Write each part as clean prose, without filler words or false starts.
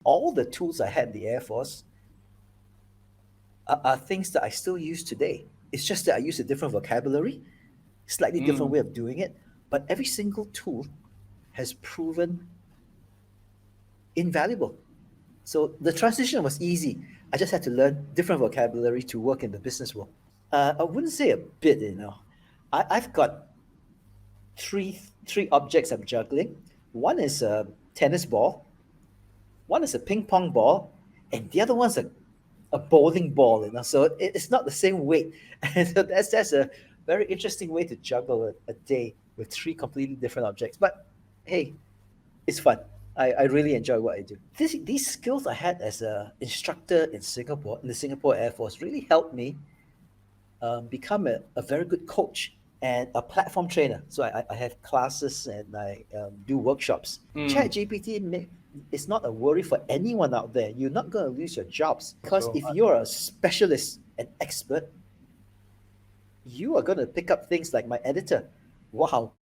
All the tools I had in the Air Force are things that I still use today. It's just that I use a different vocabulary, slightly different Mm. way of doing it, but every single tool has proven invaluable. So the transition was easy. I just had to learn different vocabulary to work in the business world. I wouldn't say a bit. I've got three objects I'm juggling. One is a tennis ball, one is a ping pong ball, and the other one's a bowling ball. So it's not the same weight. And so that's a very interesting way to juggle a day with three completely different objects. But hey, it's fun. I really enjoy what I do. These skills I had as a instructor in Singapore, in the Singapore Air Force, really helped me become a very good coach and a platform trainer. So I have classes and I do workshops. Mm. ChatGPT is not a worry for anyone out there. You're not going to lose your jobs because Sure. if you're a specialist and expert, you are going to pick up things like my editor. Wow.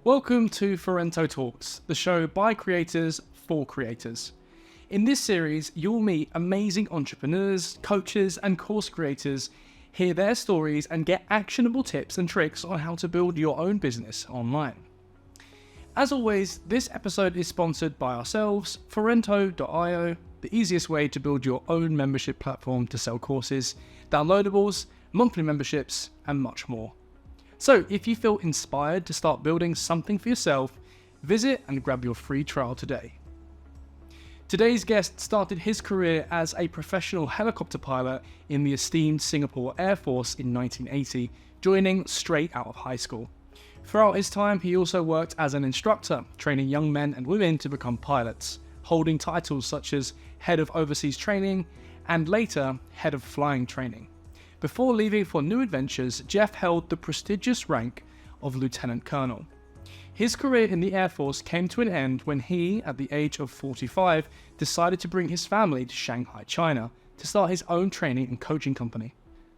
Welcome to Forento Talks, the show by creators for creators. In this series, you'll meet amazing entrepreneurs, coaches, and course creators, hear their stories, and get actionable tips and tricks on how to build your own business online. As always, this episode is sponsored by ourselves, Forento.io, the easiest way to build your own membership platform to sell courses, downloadables, monthly memberships, and much more. So if you feel inspired to start building something for yourself, visit and grab your free trial today. Today's guest started his career as a professional helicopter pilot in the esteemed Singapore Air Force in 1980, joining straight out of high school. Throughout his time, he also worked as an instructor, training young men and women to become pilots, holding titles such as Head of Overseas Training and later Head of Flying Training. Before leaving for new adventures, Jeff held the prestigious rank of Lieutenant Colonel. His career in the Air Force came to an end when he, at the age of 45, decided to bring his family to Shanghai, China, to start his own training and coaching company.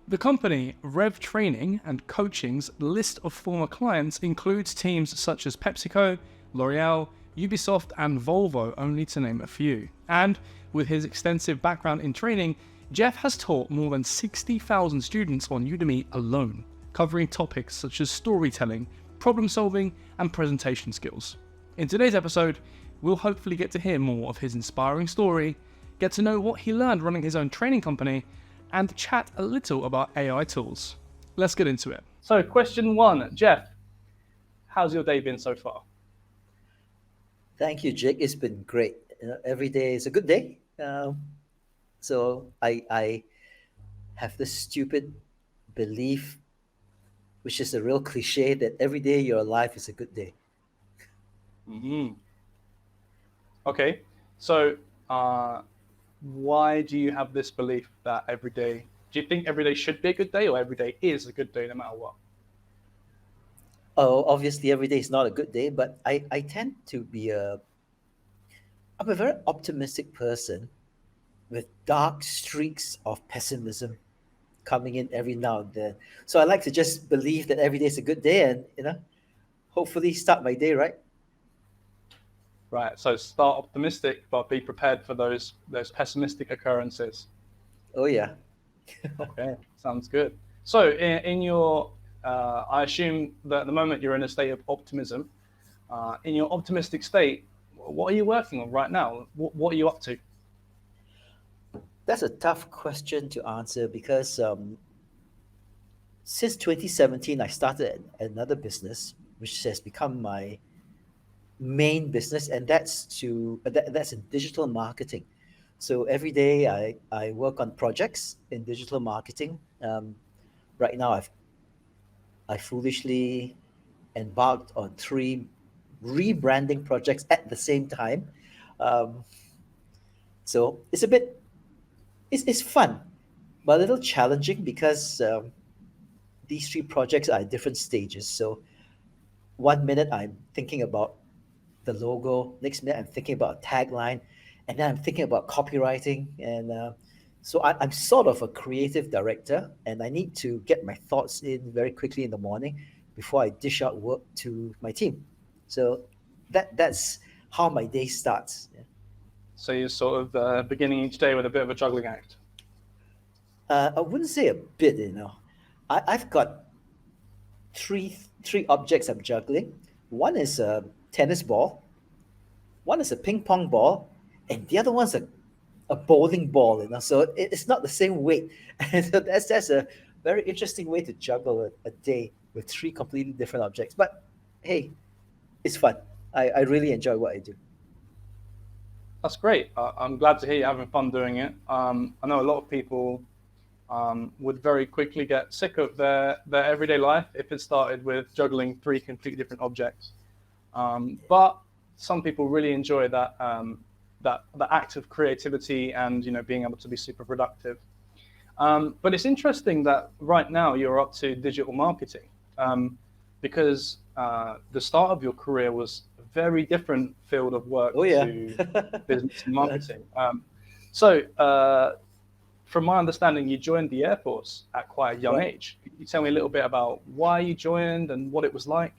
The company, Rev Training and Coaching's list of former clients includes teams such as PepsiCo, L'Oreal, Ubisoft, and Volvo, only to name a few. And with his extensive background in training, Jeff has taught more than 60,000 students on Udemy alone, covering topics such as storytelling, problem solving, and presentation skills. In today's episode, we'll hopefully get to hear more of his inspiring story, get to know what he learned running his own training company, and chat a little about AI tools. Let's get into it. So, question one, Jeff, how's your day been so far? Thank you, Jake. It's been great. Every day is a good day. So I have this stupid belief, which is a real cliche, that every day you're alive is a good day. Mm-hmm. Okay, so why do you have this belief that every day, do you think every day should be a good day or every day is a good day no matter what? Oh, obviously every day is not a good day, but I tend to be I'm a very optimistic person with dark streaks of pessimism coming in every now and then. So I like to just believe that every day is a good day and, hopefully start my day right. Right, so start optimistic, but be prepared for those pessimistic occurrences. Oh, yeah. Okay, sounds good. So in your, I assume that at the moment you're in a state of optimism. In your optimistic state, what are you working on right now? What are you up to? That's a tough question to answer because since 2017, I started another business, which has become my main business, and that's in digital marketing. So every day I work on projects in digital marketing. Right now, I foolishly embarked on three rebranding projects at the same time. Um, so it's fun, but a little challenging because these three projects are at different stages. So one minute I'm thinking about the logo, next minute I'm thinking about a tagline, and then I'm thinking about copywriting. And So I'm sort of a creative director, and I need to get my thoughts in very quickly in the morning before I dish out work to my team. So that's how my day starts. Yeah. So you're sort of beginning each day with a bit of a juggling act. I wouldn't say a bit, I've got three objects I'm juggling. One is a tennis ball, one is a ping pong ball, and the other one's a bowling ball. So it's not the same weight, and so that's a very interesting way to juggle a day with three completely different objects. But hey, it's fun. I really enjoy what I do. That's great. I'm glad to hear you're having fun doing it. I know a lot of people would very quickly get sick of their everyday life if it started with juggling three completely different objects. But some people really enjoy that act of creativity and being able to be super productive. But it's interesting that right now you're up to digital marketing, because the start of your career was a very different field of work Oh yeah. to business and marketing. So, from my understanding, you joined the Air Force at quite a young Right. age. Can you tell me a little bit about why you joined and what it was like?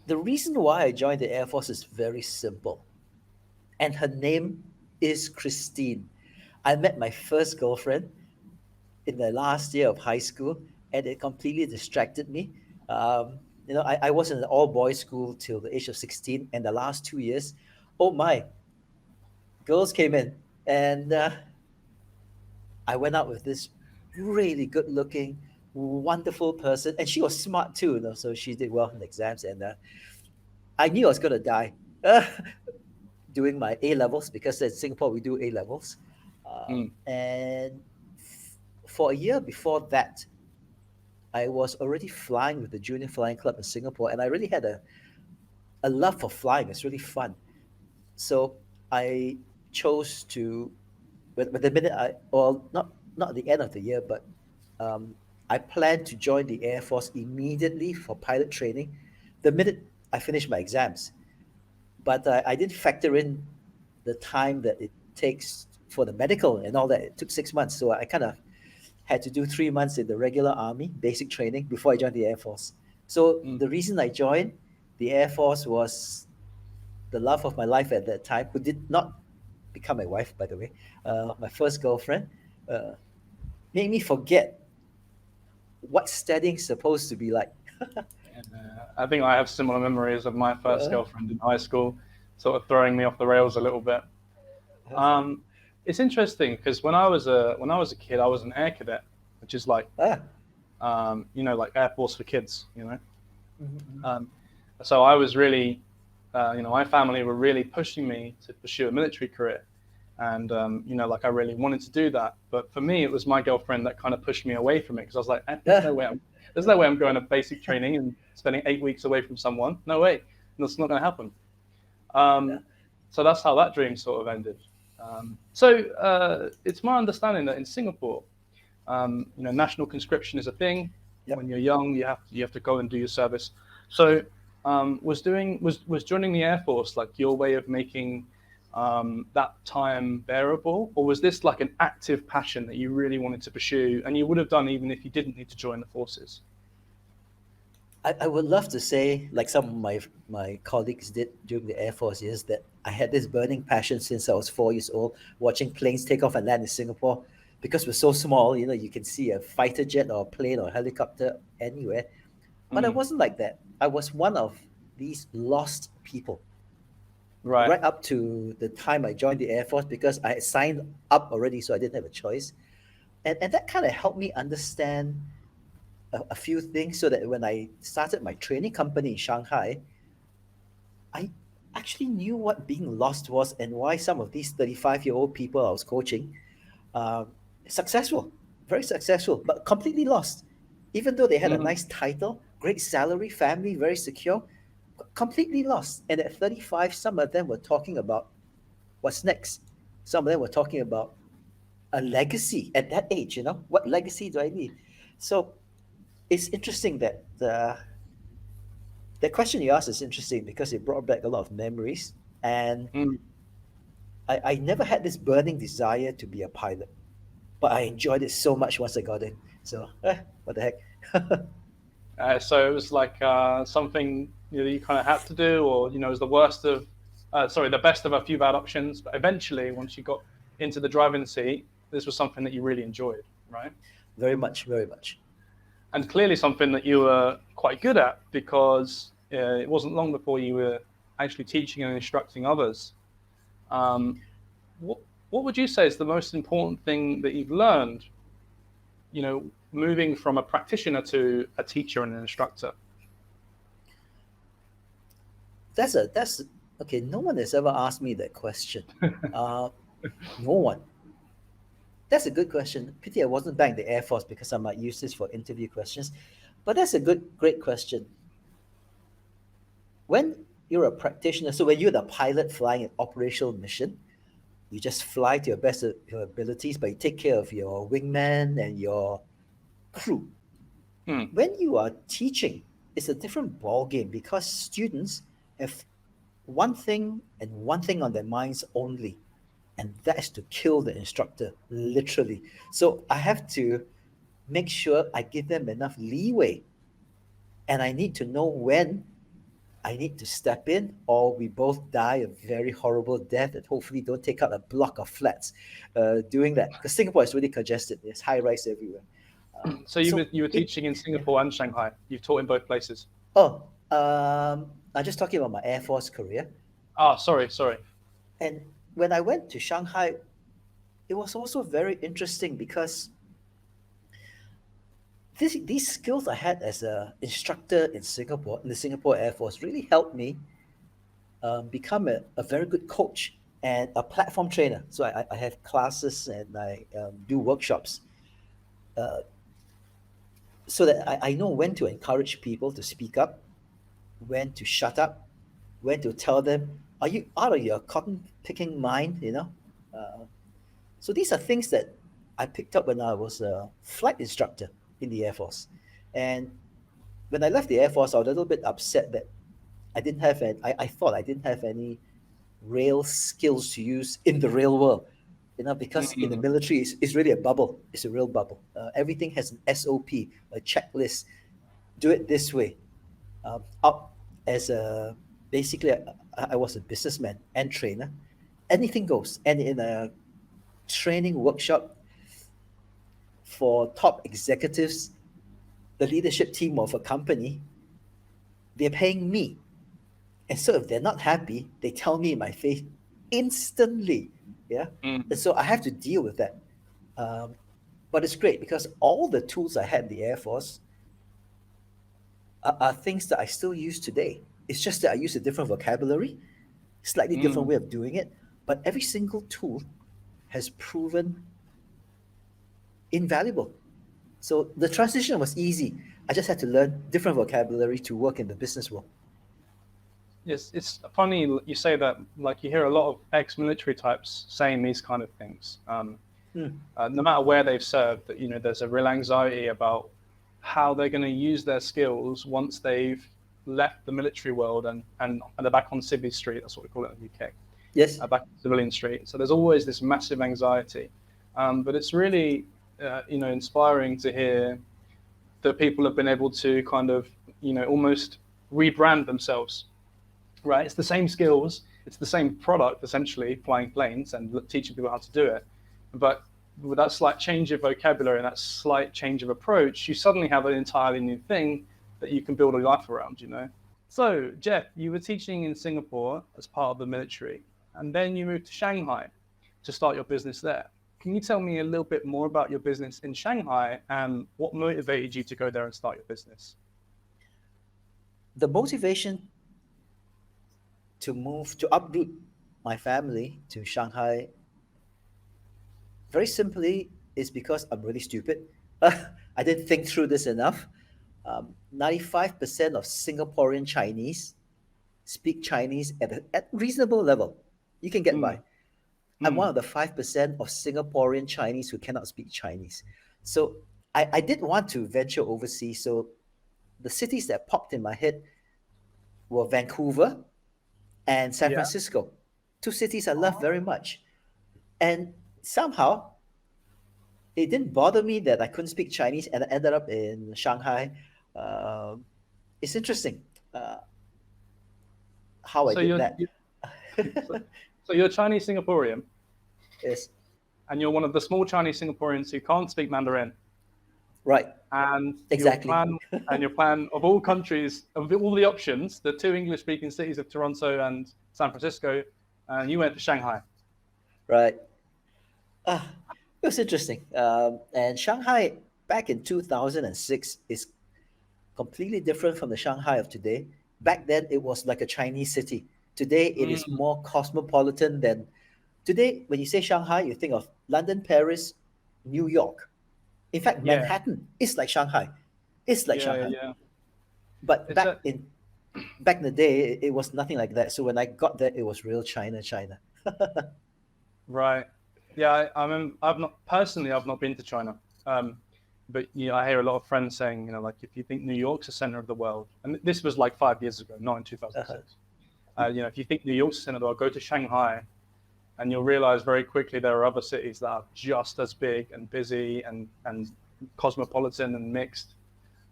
The reason why I joined the Air Force is very simple, and her name is Christine. I met my first girlfriend in the last year of high school, and it completely distracted me. I was in an all boys school till the age of 16, and the last 2 years, oh my, girls came in, and I went out with this really good looking, wonderful person, and she was smart too, so she did well in the exams, and I knew I was going to die. Doing my A levels because in Singapore we do A levels. Mm, And for a year before that, I was already flying with the Junior Flying Club in Singapore, and I really had a love for flying. It's really fun. So I chose to, but the minute well, not at the end of the year, but um, I planned to join the Air Force immediately for pilot training the minute I finished my exams. But I didn't factor in the time that it takes for the medical and all that. It took 6 months, so I kind of had to do 3 months in the regular army basic training before I joined the Air Force. So mm. the reason I joined the Air Force was the love of my life at that time, who did not become my wife, by the way. My first girlfriend uh, made me forget what studying's supposed to be like. I think I have similar memories of my first uh, girlfriend in high school, sort of throwing me off the rails a little bit. Um, it's interesting because when I was a kid, I was an air cadet, which is like ah, like Air Force for kids. mhm, Um, so I was really, my family were really pushing me to pursue a military career, and like I really wanted to do that. But for me, it was my girlfriend that kind of pushed me away from it because I was like, there's no ah, way I'm going to basic training and spending 8 weeks away from someone. No way, that's not going to happen. yeah, Um, so that's how that dream sort of ended. So it's my understanding that in Singapore, national conscription is a thing. yep. When you're young, you have to go and do your service. So was joining the Air Force like your way of making that time bearable, or was this like an active passion that you really wanted to pursue and you would have done even if you didn't need to join the forces? I would love to say, like some of my colleagues did during the Air Force years, that I had this burning passion since I was 4 years old, watching planes take off and land in Singapore. Because we're so small, you can see a fighter jet or a plane or a helicopter anywhere. But I Mm, wasn't like that. I was one of these lost people right. right up to the time I joined the Air Force because I had signed up already, so I didn't have a choice. And that kind of helped me understand a few things so that when I started my training company in Shanghai, I actually knew what being lost was and why some of these 35-year-old people I was coaching um, successful, very successful, but completely lost. Even though they had a Mm, nice title, great salary, family, very secure, completely lost. And at 35, some of them were talking about what's next. Some of them were talking about a legacy at that age, what legacy do I need? So it's interesting that the question you asked is interesting because it brought back a lot of memories. And mm, I never had this burning desire to be a pilot, but I enjoyed it so much once I got in. So, what the heck? So it was like something you kind of had to do, or it was the worst of, sorry, the best of a few bad options. But eventually, once you got into the driving seat, this was something that you really enjoyed, right? Very much, very much. And clearly something that you were quite good at, because it wasn't long before you were actually teaching and instructing others. Um, what what would you say is the most important thing that you've learned, moving from a practitioner to a teacher and an instructor? That's okay. No one has ever asked me that question. Uh, no one. That's a good question. Pity I wasn't back in the Air Force because I might use this for interview questions. But that's a great question. When you're a practitioner, so when you're the pilot flying an operational mission, you just fly to your best of your abilities, but you take care of your wingman and your crew. Hmm. When you are teaching, it's a different ball game because students have one thing and one thing on their minds only, and that is to kill the instructor, literally. So I have to make sure I give them enough leeway, and I need to know when I need to step in, or we both die a very horrible death, and hopefully don't take out a block of flats doing that. Because Singapore is really congested. There's high rise everywhere. So you were So you were it, teaching in yeah. Singapore and Shanghai. You've taught in both places. Oh, I'm just talking about my Air Force career. Ah, sorry. And when I went to Shanghai, it was also very interesting because these skills I had as a instructor in Singapore, in the Singapore Air Force, really helped me become a very good coach and a platform trainer. So I have classes and I do workshops so that I know when to encourage people to speak up, when to shut up, when to tell them, are you out of your cotton picking mind, Uh, so these are things that I picked up when I was a flight instructor in the Air Force. And when I left the Air Force, I was a little bit upset that I thought I didn't have any real skills to use in the real world. Because in the Mm, military, it's really a bubble. It's a real bubble. Everything has an SOP, a checklist. Do it this way. Up as a basically, I was a businessman and trainer. Anything goes. And in a training workshop for top executives, the leadership team of a company, they're paying me. And so if they're not happy, they tell me in my face instantly. Yeah. And mm, so I have to deal with that. Um, but it's great because all the tools I had in the Air Force are things that I still use today. It's just that I use a different vocabulary, slightly different mm. way of doing it. But every single tool has proven invaluable. So the transition was easy. I just had to learn different vocabulary to work in the business world. Yes, it's funny you say that. Like, you hear a lot of ex-military types saying these kind of things. Hmm. No matter where they've served, that there's a real anxiety about how they're going to use their skills once they've left the military world and they're back on civvy street. That's what we call it in the UK, Yes. back on civilian street. So there's always this massive anxiety, but it's really inspiring to hear that people have been able to kind of almost rebrand themselves. Right, it's the same skills, it's the same product essentially, flying planes and teaching people how to do it, but with that slight change of vocabulary and that slight change of approach, you suddenly have an entirely new thing that you can build a life around. So, Jeff, you were teaching in Singapore as part of the military, and then you moved to Shanghai to start your business there. Can you tell me a little bit more about your business in Shanghai and what motivated you to go there and start your business? The motivation to uproot my family to Shanghai, very simply, is because I'm really stupid. I didn't think through this enough. 95% of Singaporean Chinese speak Chinese at reasonable level. You can get by. Mm, I'm one mm, of the 5% of Singaporean Chinese who cannot speak Chinese. So I did want to venture overseas. So the cities that popped in my head were Vancouver and San yeah. Francisco. two cities I love very much. And somehow it didn't bother me that I couldn't speak Chinese, and I ended up in Shanghai. Um it's interesting uh, how I So did you're that. you, so, so you're Chinese Singaporean, Yes, and you're one of the small Chinese Singaporeans who can't speak Mandarin. right, And exactly. your plan of all countries, of all the options, the two English-speaking cities of Toronto and San Francisco, and you went to Shanghai. Right. Ah, it was interesting. And Shanghai back in 2006 is completely different from the Shanghai of today. Back then, it was like a Chinese city. Today, it is Mm, more cosmopolitan than today. When you say Shanghai, you think of London, Paris, New York. In fact, yeah, Manhattan is like Shanghai. It's like yeah, Shanghai. yeah. But It's a back in the day, it was nothing like that. So when I got there, it was real China, China. right. Yeah, I mean, I've not personally, I've not been to China, but I hear a lot of friends saying, like if you think New York's the center of the world, and this was like 5 years ago, not in Uh-huh. 2006. If you think New York's the center of the world, go to Shanghai, and you'll realize very quickly there are other cities that are just as big and busy and cosmopolitan and mixed.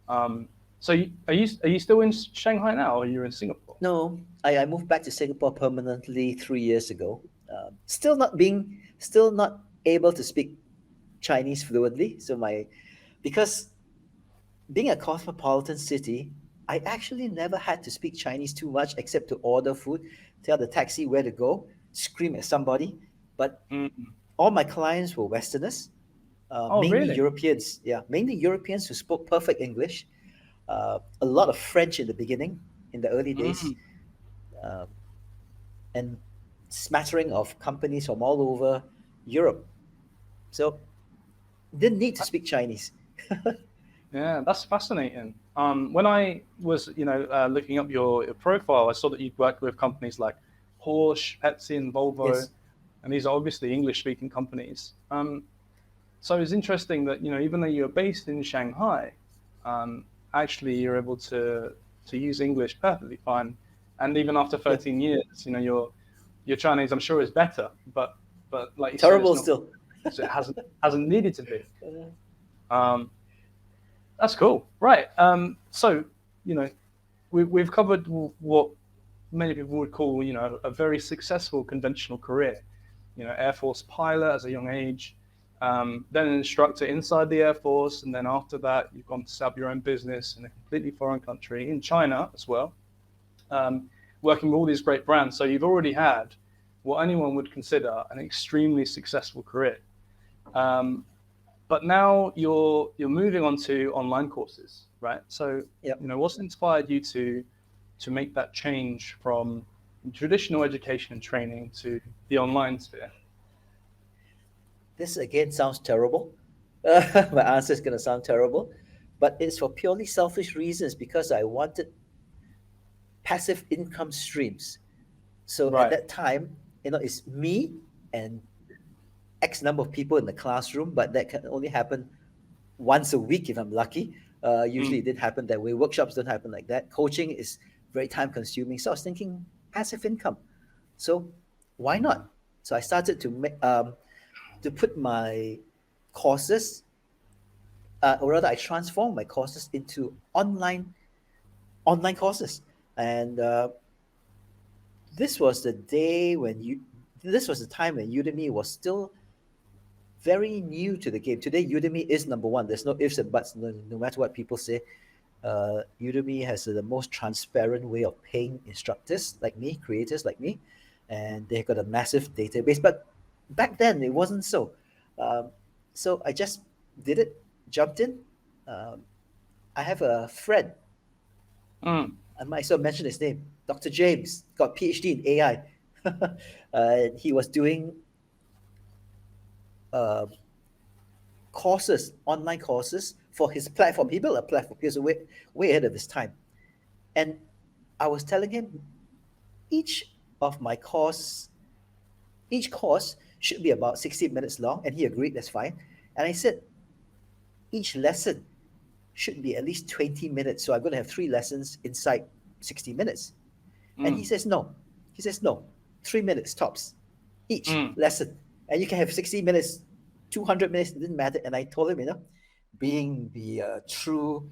Um, so are you still in Shanghai now, or are you in Singapore? No, I moved back to Singapore permanently 3 years ago. Still not able to speak Chinese fluently. Because being a cosmopolitan city, I actually never had to speak Chinese too much except to order food, tell the taxi where to go, scream at somebody. But Mm. all my clients were Westerners, Oh, really? mainly Europeans who spoke perfect English. A lot of French in the beginning, in the early days, Mm. uh, and smattering of companies from all over Europe. So didn't need to speak Chinese. Yeah, that's fascinating. When I was, looking up your profile, I saw that you'd worked with companies like Porsche, Pepsi, and Volvo, Yes, and these are obviously English-speaking companies. So it's interesting that even though you're based in Shanghai, um, actually you're able to use English perfectly fine, and even after yeah, 13 years, your Chinese I'm sure is better, but like you said, it's terrible not. still. So it hasn't needed to be. Um, that's cool, right? So you know we've covered what many people would call a very successful conventional career. Air Force pilot as a young age, then an instructor inside the Air Force, and then after that, you've gone to set up your own business in a completely foreign country, in China as well, um, working with all these great brands. So you've already had what anyone would consider an extremely successful career. Um, but now you're moving on to online courses, right? So Yep. what's inspired you to make that change from traditional education and training to the online sphere? This again sounds terrible. My answer is going to sound terrible, but it's for purely selfish reasons because I wanted passive income streams. So at Right. that time, it's me and X number of people in the classroom, but that can only happen once a week if I'm lucky. Usually it Mm, didn't happen that way. Workshops don't happen like that. Coaching is very time consuming. So I was thinking passive income. So why not? So I started to put my courses, or rather, I transformed my courses into online courses. And this was the day when you. This was the time when Udemy was still very new to the game. Today, Udemy is number one. There's no ifs and buts. No matter what people say, Udemy has the most transparent way of paying instructors like me, creators like me, and they've got a massive database. But back then, it wasn't so. Um, so I just did it, jumped in. Um, I have a friend. mm, I might as well mention his name, Dr. James, got PhD in AI. He was doing uh, courses, online courses for his platform. He built a platform. He was way ahead of his time. And I was telling him each of my course, each course should be about 60 minutes long. And he agreed, that's fine. And I said, each lesson should be at least 20 minutes. So I'm going to have three lessons inside 60 minutes. And he mm, says, no. He says, no. 3 minutes tops each Mm. lesson. And you can have 60 minutes, 200 minutes, it didn't matter. And I told him, being the true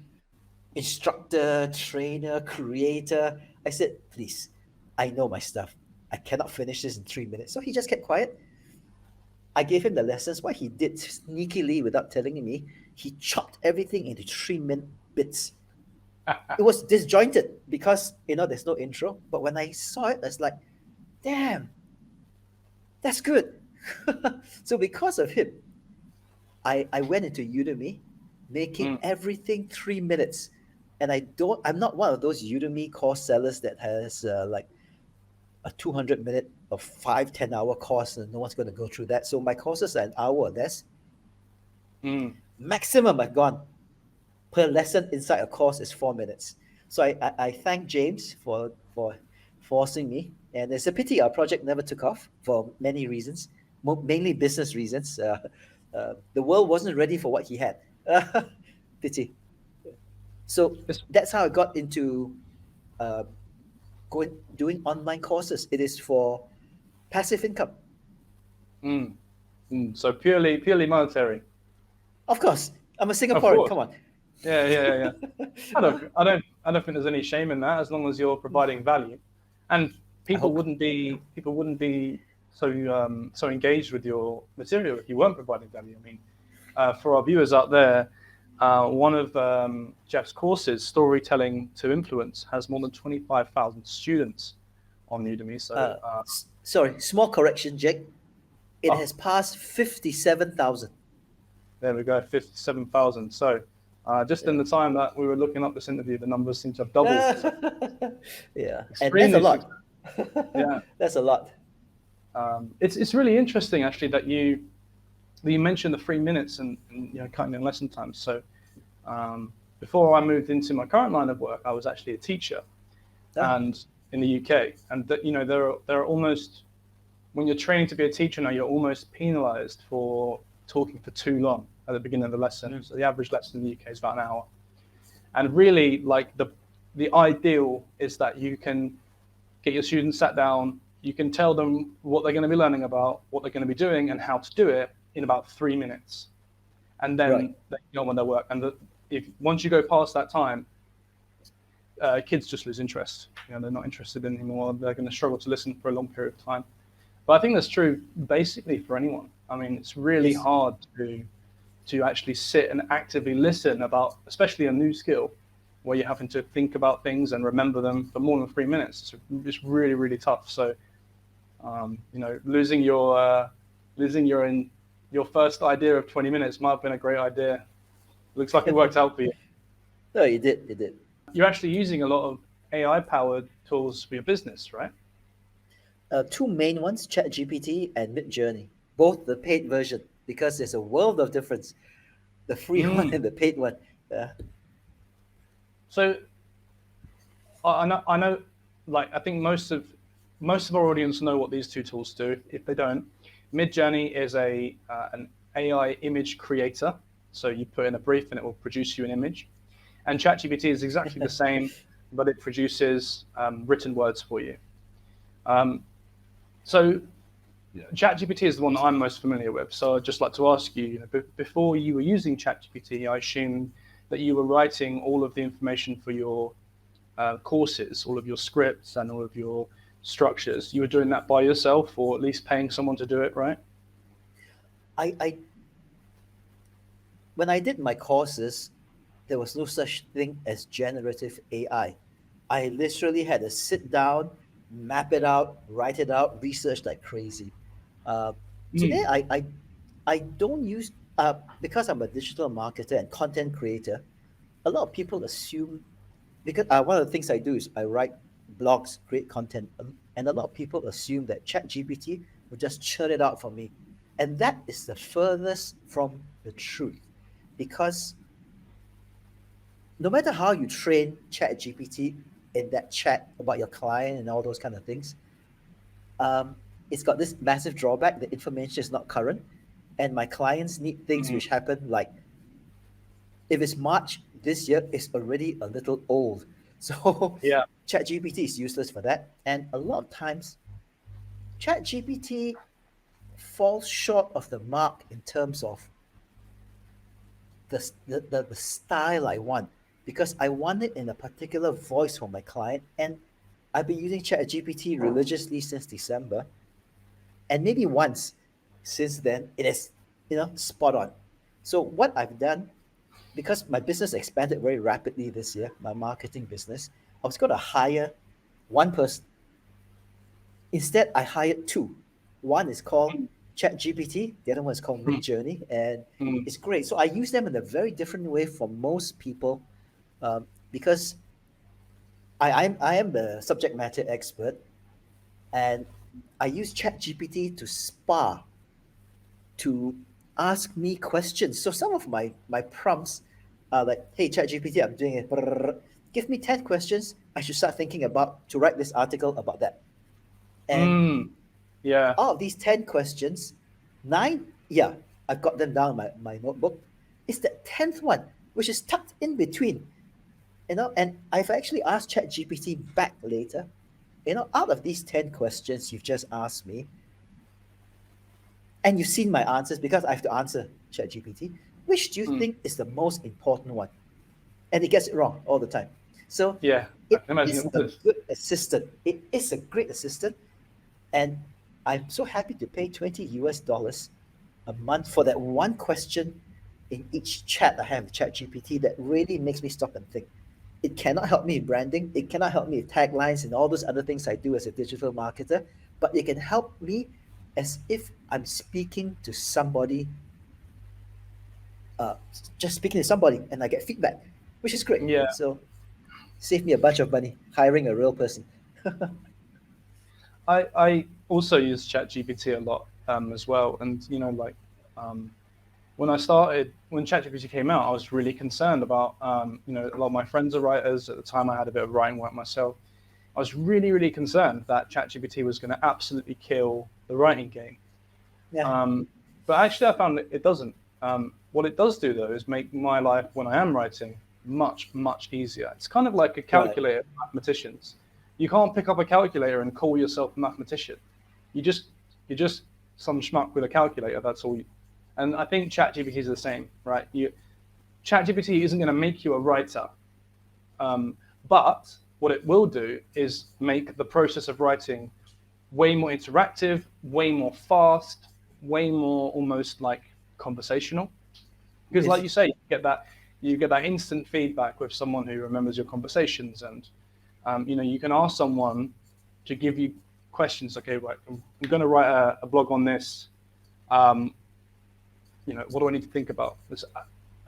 instructor, trainer, creator, I said, please, I know my stuff. I cannot finish this in 3 minutes. So he just kept quiet. I gave him the lessons. What he did sneakily without telling me, he chopped everything into 3 minute bits. It was disjointed because there's no intro. But when I saw it, I was like, damn, that's good. So because of him, I went into Udemy, making Mm. everything 3 minutes. And I'm not one of those Udemy course sellers that has like a 200 minute or 5-10 hour course, and no one's going to go through that. So my courses are an hour or less. Mm. Maximum I've gone per lesson inside a course is 4 minutes. So I thank James for forcing me. And it's a pity our project never took off for many reasons, mainly business reasons. The world wasn't ready for what he had. Pity. So It's, that's how I got into uh, going doing online courses. It is for passive income. mm. Mm. So purely monetary. Of course, I'm a Of Singaporean. course. Come on. Yeah. I don't think there's any shame in that as long as you're providing value, and I hope. people wouldn't be so engaged with your material if you weren't providing value. I mean, for our viewers out there, one of Jeff's courses, Storytelling to Influence, has more than 25,000 students on Udemy. So Sorry, small correction, Jake. It oh, has passed 57,000. there we go, 57,000. So just in Yeah. the time that we were looking up this interview, the numbers seem to have doubled. So Yeah, and that's a extremely lot. successful. Yeah. That's a lot. It's really interesting actually that you mentioned the 3 minutes and cutting in lesson times. So before I moved into my current line of work, I was actually a teacher, Ah, and in the UK, and there are almost, when you're training to be a teacher now, you're almost penalised for talking for too long at the beginning of the lesson. So the average lesson in the UK is about an hour, and really like the ideal is that you can get your students sat down, you can tell them what they're going to be learning about, what they're going to be doing, and how to do it in about 3 minutes, and right. then they get on with their work. And if once you go past that time, kids just lose interest. They're not interested anymore. They're going to struggle to listen for a long period of time. But I think that's true basically for anyone. I mean, it's really Yes. hard to actually sit and actively listen about, especially a new skill, where you're having to think about things and remember them for more than 3 minutes. It's really, really tough. So, losing your first idea of 20 minutes might have been a great idea. Looks like it worked out for you. No, you did. You did. You're actually using a lot of AI-powered tools for your business, right? Two main ones, ChatGPT and Midjourney, both the paid version, because there's a world of difference. The free one Mm. and the paid one. So I know, like I think most of our audience know what these two tools do. If they don't, Midjourney is an AI image creator. So you put in a brief and it will produce you an image. And ChatGPT is exactly the same, but it produces written words for you. So ChatGPT is the one that I'm most familiar with. So I'd just like to ask you, before you were using ChatGPT, I assume that you were writing all of the information for your courses, all of your scripts and all of your structures. You were doing that by yourself, or at least paying someone to do it, right? I When I did my courses, there was no such thing as generative AI. I literally had to sit down, map it out, write it out, research like crazy. Uh, Today, Mm. I don't use because I'm a digital marketer and content creator. A lot of people assume because one of the things I do is I write blogs, create content, and a lot of people assume that ChatGPT will just churn it out for me, and that is the furthest from the truth, because no matter how you train ChatGPT in that chat about your client and all those kind of things, um, it's got this massive drawback: the information is not current, and my clients need things Mm. which happen like if it's March this year, it's already a little old. So Yeah. ChatGPT is useless for that. And a lot of times, ChatGPT falls short of the mark in terms of the style I want, because I want it in a particular voice for my client. And I've been using ChatGPT religiously since December, and maybe once since then it is, spot on. So what I've done, because my business expanded very rapidly this year, my marketing business, I was going to hire one person. Instead, I hired two. One is called Mm, ChatGPT, the other one is called mm, Midjourney, and mm, it's great. So I use them in a very different way from most people, because I am the subject matter expert, and I use ChatGPT to spar, to ask me questions. So some of my prompts are like, "Hey ChatGPT, I'm doing it. Give me 10 questions I should start thinking about to write this article about that." And mm. Yeah. out of these 10 questions, nine, yeah, I've got them down in my notebook. It's the 10th one, which is tucked in between, and I've actually asked ChatGPT back later, out of these 10 questions you've just asked me, and you've seen my answers because I have to answer ChatGPT, which do you Mm. think is the most important one? And it gets it wrong all the time. So Yeah. I it can imagine is it a was. good assistant. It is a great assistant. And I'm so happy to pay $20 a month for that one question in each chat I have with ChatGPT that really makes me stop and think. It cannot help me with branding. It cannot help me with taglines and all those other things I do as a digital marketer, but it can help me as if I'm speaking to somebody, uh, just speaking to somebody, and I get feedback, which is great. Yeah. So save me a bunch of money hiring a real person. I also use ChatGPT a lot as well, and um, when I started, when ChatGPT came out, I was really concerned about, a lot of my friends are writers. At the time, I had a bit of writing work myself. I was really, really concerned that ChatGPT was going to absolutely kill the writing game. Yeah, Um, but actually, I found that it doesn't. What it does do, though, is make my life when I am writing much, much easier. It's kind of like a right. calculator for mathematicians. You can't pick up a calculator and call yourself a mathematician. You just you're just some schmuck with a calculator. That's all. And I think ChatGPT is the same, right? ChatGPT isn't going to make you a writer, but what it will do is make the process of writing way more interactive, way more fast, way more almost like conversational. Because, like Yes. you say, you get that instant feedback with someone who remembers your conversations, and you can ask someone to give you questions. Okay, right, I'm going to write a blog on this. Um, what do I need to think about? It's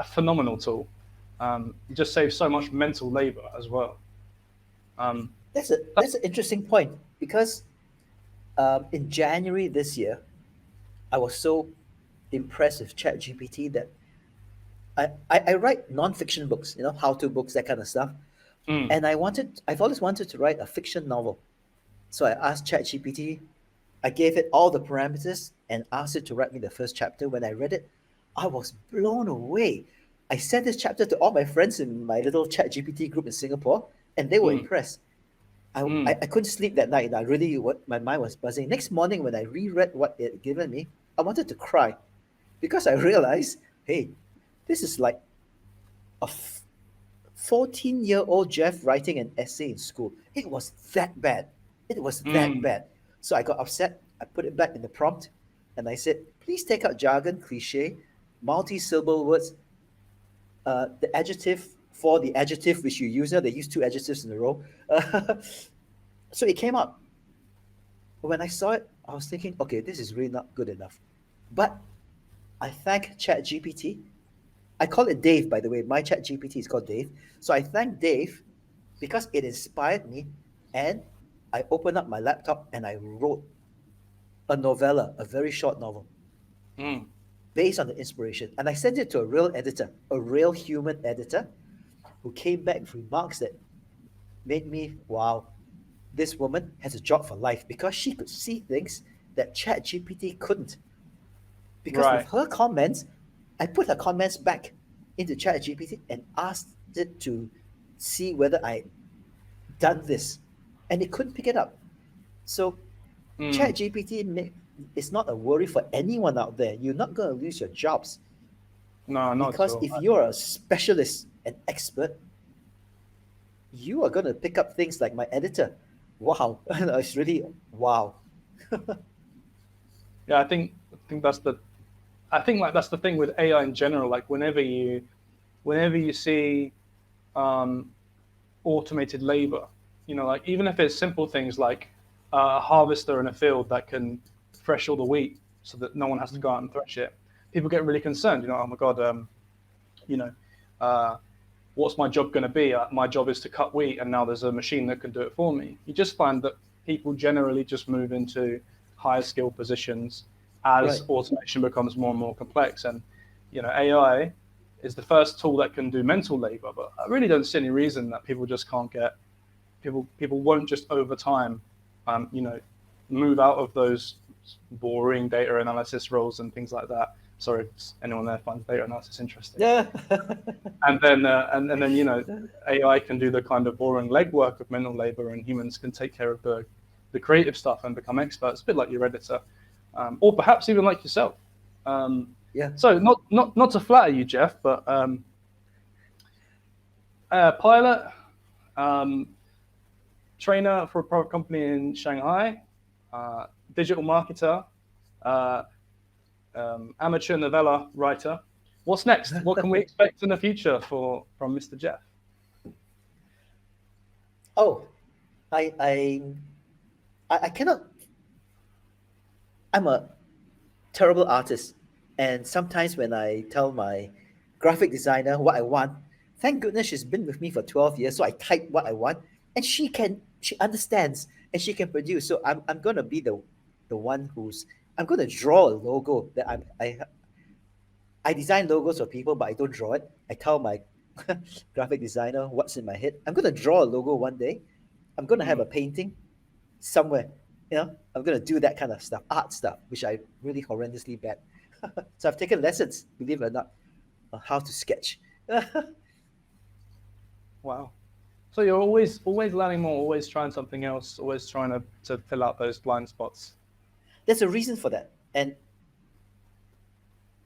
a phenomenal tool. It just saves so much mental labor as well. Um, That's an interesting point, because in January this year, I was so impressed with ChatGPT that I write nonfiction books, how-to books, that kind of stuff. mm, And I've always wanted to write a fiction novel. So I asked ChatGPT, I gave it all the parameters and asked it to write me the first chapter. When I read it, I was blown away. I sent this chapter to all my friends in my little ChatGPT group in Singapore, and they were mm, impressed. I mm, couldn't sleep that night. My mind was buzzing. Next morning, when I reread what it had given me, I wanted to cry, because I realized, hey, this is like a 14-year-old Jeff writing an essay in school. It was that bad. It was that mm, bad. So I got upset. I put it back in the prompt, and I said, please take out jargon, cliche, multi-syllable words, the adjective for the adjective which you use. Now they use two adjectives in a row. So it came up. When I saw it, I was thinking, okay, this is really not good enough. But I thank ChatGPT. I call it Dave, by the way. My ChatGPT is called Dave. So I thank Dave because it inspired me, and I opened up my laptop and I wrote a novella, a very short novel mm. based on the inspiration. And I sent it to a real editor, a real human editor, who came back with remarks that made me, wow, this woman has a job for life, because she could see things that ChatGPT couldn't. Because with Right. her comments, I put her comments back into ChatGPT and asked it to see whether I done this, and it couldn't pick it up. So Mm. ChatGPT is not a worry for anyone out there. You're not going to lose your jobs No, not at because all. if you're a specialist, an expert, you are going to pick up things like my editor. Wow, it's really wow. Yeah, I think that's the thing with AI in general. Like whenever you see um, automated labor, like even if it's simple things like a harvester in a field that can thresh all the wheat so that no one has to go out and thresh it, people get really concerned. Oh my god, you know, uh, what's my job going to be? My job is to cut wheat, and now there's a machine that can do it for me. You just find that people generally just move into higher skill positions as Right. automation becomes more and more complex. And AI is the first tool that can do mental labor, but I really don't see any reason that people just can't get people won't just over time, um, you know, move out of those boring data analysis roles and things like that. Sorry, if anyone there finds data analysis interesting. Yeah. And then AI can do the kind of boring legwork of mental labor, and humans can take care of the creative stuff and become experts, a bit like your editor, or perhaps even like yourself. Um, Yeah. so not to flatter you, Jeff, but pilot, um, trainer for a private company in Shanghai, uh, digital marketer, uh, amateur novella writer. What's next? What can we expect in the future from Mr. Jeff? Oh, I I I cannot. I'm a terrible artist, and sometimes when I tell my graphic designer what I want, thank goodness she's been with me for 12 years. So I type what I want, and she understands and she can produce. So I'm gonna be the one who's I'm gonna draw a logo that I design logos for people, but I don't draw it. I tell my graphic designer what's in my head. I'm gonna draw a logo one day. I'm gonna have Mm, a painting somewhere. I'm gonna do that kind of stuff, art stuff, which I really horrendously bad. So I've taken lessons, believe it or not, on how to sketch. wow. So you're always learning more, always trying something else, always trying to fill out those blind spots. There's a reason for that, and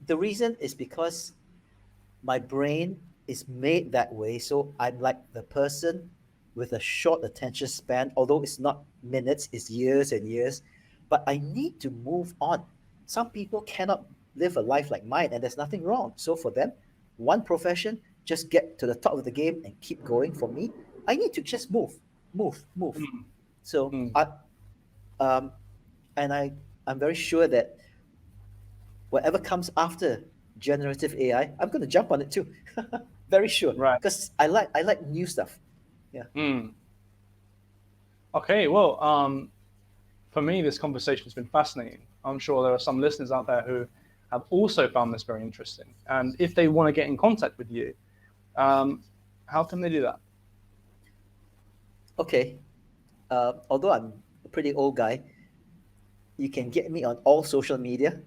the reason is because my brain is made that way. So I'm like the person with a short attention span, although it's not minutes, it's years and years. But I need to move on. Some people cannot live a life like mine, and there's nothing wrong. So for them, one profession, just get to the top of the game and keep going. For me, I need to just move. Mm, So mm. um, and I'm very sure that whatever comes after generative AI, I'm going to jump on it too. Very sure, Right. because I like new stuff. Yeah. Mm. Okay. Well, for me, this conversation has been fascinating. I'm sure there are some listeners out there who have also found this very interesting. And if they want to get in contact with you, um, how can they do that? Okay. Although I'm a pretty old guy, you can get me on all social media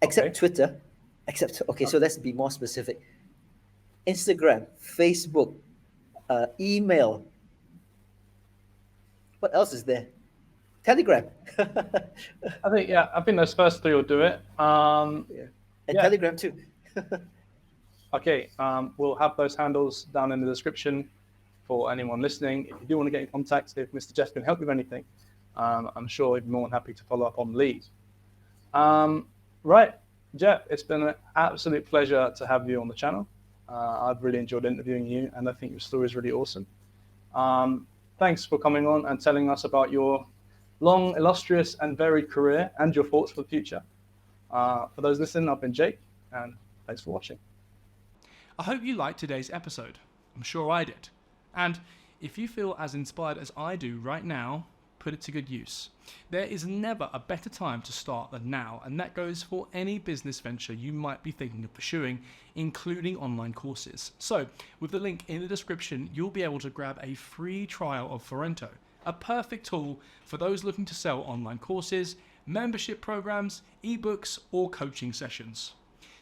except Okay. Twitter. Except okay, so let's be more specific. Instagram, Facebook, email. What else is there? Telegram. I think those first three will do it. Yeah. And Yeah. Telegram too. Okay. We'll have those handles down in the description for anyone listening. If you do want to get in contact, if Mr. Jeff can help you with anything, I'm sure he'd be more than happy to follow up on lead. Right, Jeff, it's been an absolute pleasure to have you on the channel. I've really enjoyed interviewing you, and I think your story is really awesome. Thanks for coming on and telling us about your long, illustrious, and varied career and your thoughts for the future. For those listening, I've been Jake, and thanks for watching. I hope you liked today's episode. I'm sure I did. And if you feel as inspired as I do right now, put it to good use. There is never a better time to start than now, and that goes for any business venture you might be thinking of pursuing, including online courses. So, with the link in the description, you'll be able to grab a free trial of Forento, a perfect tool for those looking to sell online courses, membership programs, ebooks, or coaching sessions.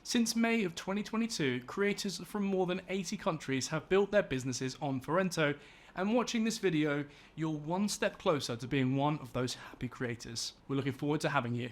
Since May of 2022, creators from more than 80 countries have built their businesses on Forento, and watching this video, you're one step closer to being one of those happy creators. We're looking forward to having you.